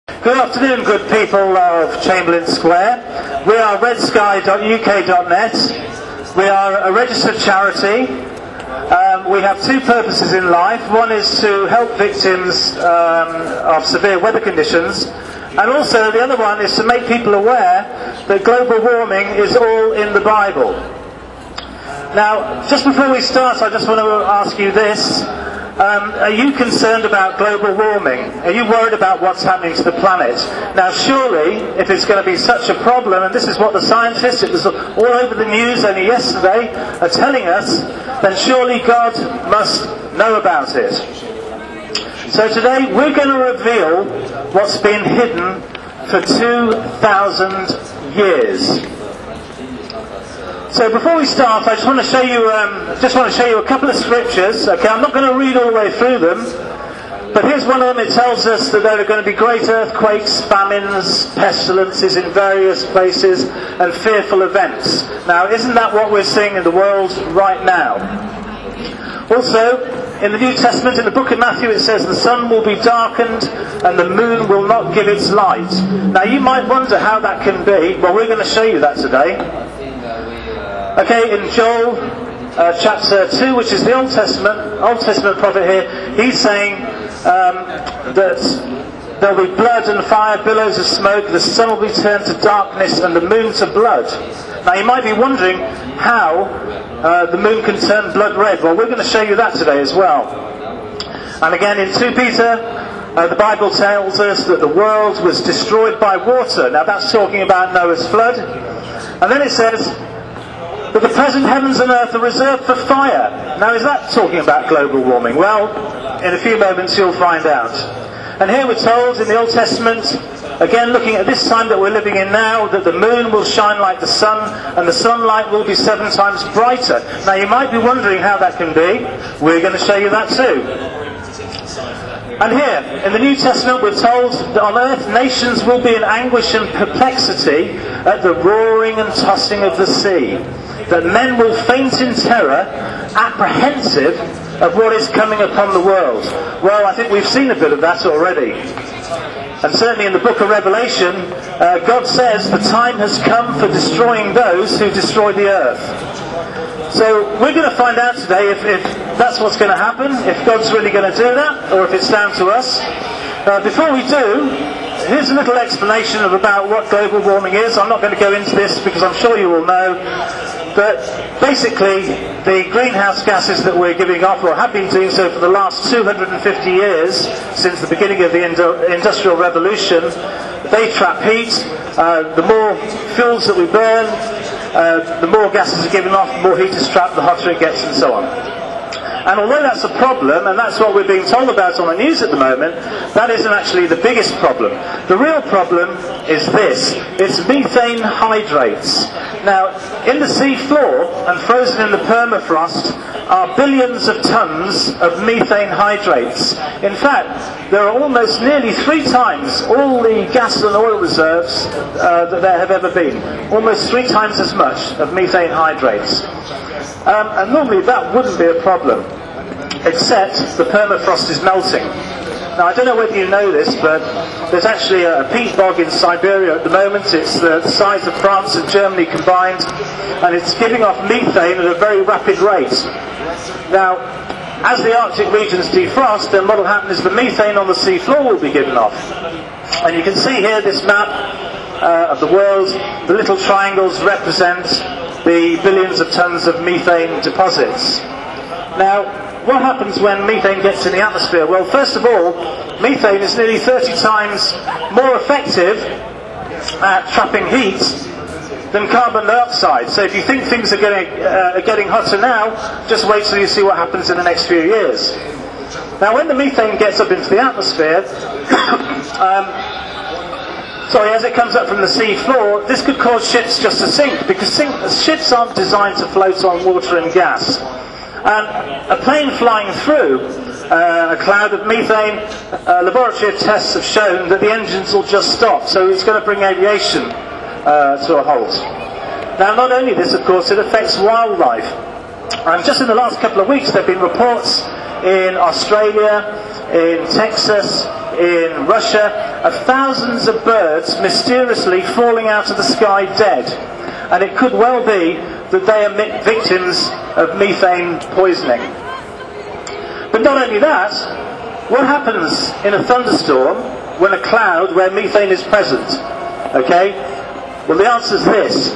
Good afternoon, good people of Chamberlain Square. We are redsky.uk.net. We are a registered charity. We have two purposes in life. One is to help victims of severe weather conditions, and also the other one is to make people aware that global warming is all in the Bible. Now, just before we start, I just want to ask you this. Are you concerned about global warming? Are you worried about what's happening to the planet? Now surely, if it's going to be such a problem, and this is what the scientists, it was all over the news only yesterday, are telling us, then surely God must know about it. So today we're going to reveal what's been hidden for 2,000 years. So before we start, I just want to show you a couple of scriptures. Okay, I'm not going to read all the way through them, but here's one of them. It tells us that there are going to be great earthquakes, famines, pestilences in various places, and fearful events. Now, isn't that what we're seeing in the world right now? Also, in the New Testament, in the book of Matthew, it says the sun will be darkened and the moon will not give its light. Now, you might wonder how that can be. Well, we're going to show you that today. Okay, in Joel chapter 2, which is the Old Testament prophet here, he's saying that there will be blood and fire, billows of smoke, the sun will be turned to darkness and the moon to blood. Now you might be wondering how the moon can turn blood red. Well, we're going to show you that today as well. And again in 2 Peter, the Bible tells us that the world was destroyed by water. Now that's talking about Noah's flood. And then it says, but the present heavens and earth are reserved for fire. Now is that talking about global warming? Well, in a few moments you'll find out. And here we're told in the Old Testament, again looking at this time that we're living in now, that the moon will shine like the sun, and the sunlight will be 7 times brighter. Now you might be wondering how that can be. We're going to show you that too. And here, in the New Testament, we're told that on earth nations will be in anguish and perplexity at the roaring and tossing of the sea. That men will faint in terror, apprehensive of what is coming upon the world. Well, I think we've seen a bit of that already. And certainly in the book of Revelation, God says the time has come for destroying those who destroy the earth. So we're going to find out today if that's what's going to happen, if God's really going to do that, or if it's down to us. Before we do, here's a little explanation about what global warming is. I'm not going to go into this because I'm sure you all know. But basically, the greenhouse gases that we're giving off, or have been doing so for the last 250 years, since the beginning of the Industrial Revolution, they trap heat. The more fuels that we burn, the more gases are given off, the more heat is trapped, the hotter it gets, and so on. And although that's a problem, and that's what we're being told about on the news at the moment, that isn't actually the biggest problem. The real problem is this. It's methane hydrates. Now, in the sea floor and frozen in the permafrost are billions of tons of methane hydrates. In fact, there are almost nearly 3 times all the gas and oil reserves that there have ever been. Almost 3 times as much of methane hydrates. And normally that wouldn't be a problem, except the permafrost is melting. Now I don't know whether you know this, but there's actually a peat bog in Siberia at the moment. It's the size of France and Germany combined, and it's giving off methane at a very rapid rate. Now, as the Arctic regions defrost, then what will happen is the methane on the sea floor will be given off. And you can see here this map of the world. The little triangles represent the billions of tons of methane deposits. Now, what happens when methane gets in the atmosphere? Well, first of all, methane is nearly 30 times more effective at trapping heat than carbon dioxide. So if you think things are getting hotter now, just wait till you see what happens in the next few years. Now, when the methane gets up into the atmosphere, as it comes up from the sea floor, this could cause ships just to sink, because ships aren't designed to float on water and gas. And a plane flying through a cloud of methane, laboratory tests have shown that the engines will just stop, so it's going to bring aviation to a halt. Now, not only this, of course, it affects wildlife. And just in the last couple of weeks, there have been reports in Australia, in Texas, in Russia, of thousands of birds mysteriously falling out of the sky dead. And it could well be that they are victims of methane poisoning. But not only that, what happens in a thunderstorm when a cloud where methane is present? Okay? Well, the answer is this.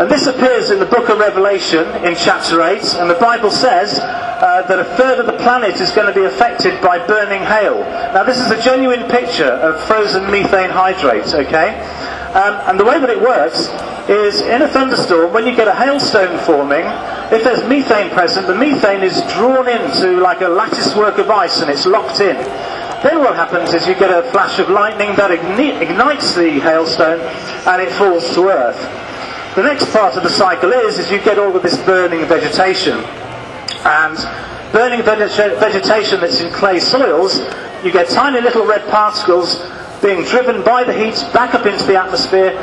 And this appears in the book of Revelation in chapter 8, and the Bible says that a third of the planet is going to be affected by burning hail. Now this is a genuine picture of frozen methane hydrate, okay? And the way that it works is in a thunderstorm, when you get a hailstone forming, if there's methane present, the methane is drawn into like a lattice work of ice and it's locked in. Then what happens is you get a flash of lightning that ignites the hailstone and it falls to earth. The next part of the cycle is you get all of this burning vegetation. And burning vegetation that's in clay soils, you get tiny little red particles being driven by the heat back up into the atmosphere,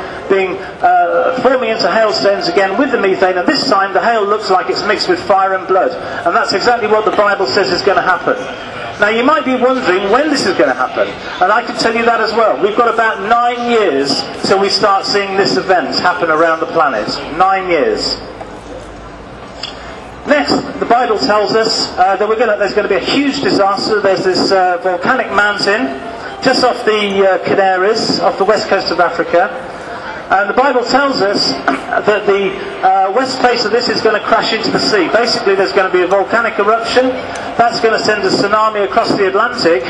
forming into hailstones again with the methane, and this time the hail looks like it's mixed with fire and blood. And that's exactly what the Bible says is going to happen. Now you might be wondering when this is going to happen, and I can tell you that as well. We've got about 9 years till we start seeing this event happen around the planet. 9 years. Next, the Bible tells us that there's going to be a huge disaster. There's this volcanic mountain just off the Canaries, off the west coast of Africa. And the Bible tells us that the west face of this is going to crash into the sea. Basically, there's going to be a volcanic eruption. That's going to send a tsunami across the Atlantic.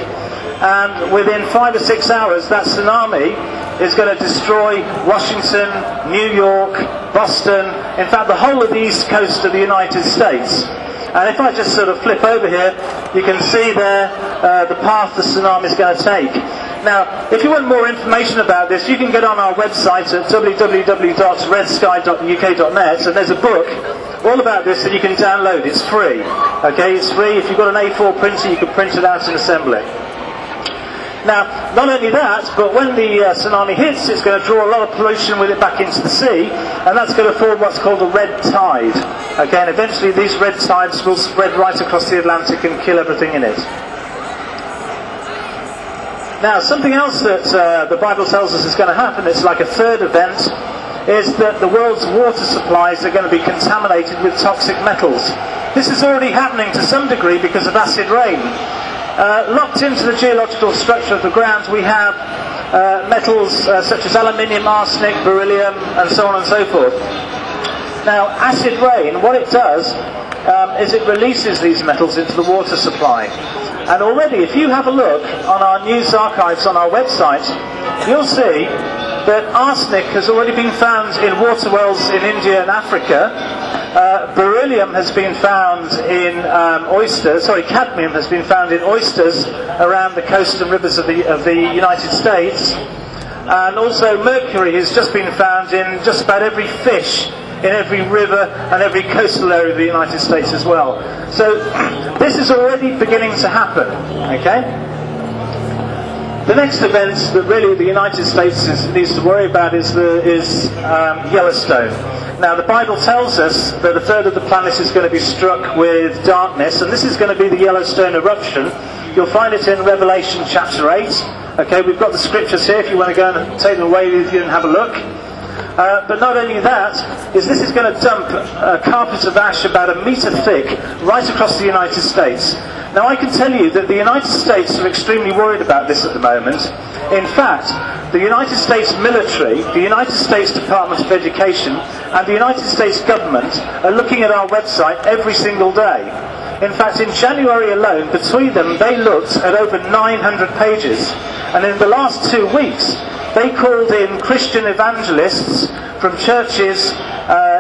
And within 5 or 6 hours, that tsunami is going to destroy Washington, New York, Boston, in fact, the whole of the east coast of the United States. And if I just sort of flip over here, you can see there the path the tsunami is going to take. Now, if you want more information about this, you can get on our website at www.redsky.uk.net, and there's a book all about this that you can download. It's free. Okay, it's free. If you've got an A4 printer, you can print it out and assemble it. Now, not only that, but when the tsunami hits, it's going to draw a lot of pollution with it back into the sea, and that's going to form what's called a red tide. Okay, and eventually these red tides will spread right across the Atlantic and kill everything in it. Now, something else that the Bible tells us is going to happen, it's like a third event, is that the world's water supplies are going to be contaminated with toxic metals. This is already happening to some degree because of acid rain. Locked into the geological structure of the ground, we have metals such as aluminium, arsenic, beryllium, and so on and so forth. Now, acid rain, what it does is it releases these metals into the water supply. And already, if you have a look on our news archives on our website, you'll see that arsenic has already been found in water wells in India and Africa. Beryllium has been found in cadmium has been found in oysters around the coast and rivers of the United States. And also mercury has just been found in just about every fish in every river and every coastal area of the United States as well. So this is already beginning to happen, okay? The next event that really the United States needs to worry about is Yellowstone. Now the Bible tells us that a third of the planet is going to be struck with darkness, and this is going to be the Yellowstone eruption. You'll find it in Revelation chapter 8. Okay, we've got the scriptures here if you want to go and take them away with you and have a look. But not only that, this is going to dump a carpet of ash about 1 metre thick right across the United States. Now I can tell you that the United States are extremely worried about this at the moment. In fact, the United States military, the United States Department of Education, and the United States government are looking at our website every single day. In fact, in January alone, between them, they looked at over 900 pages. And in the last 2 weeks, they called in Christian evangelists from churches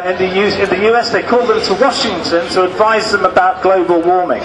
in the US. They called them to Washington to advise them about global warming.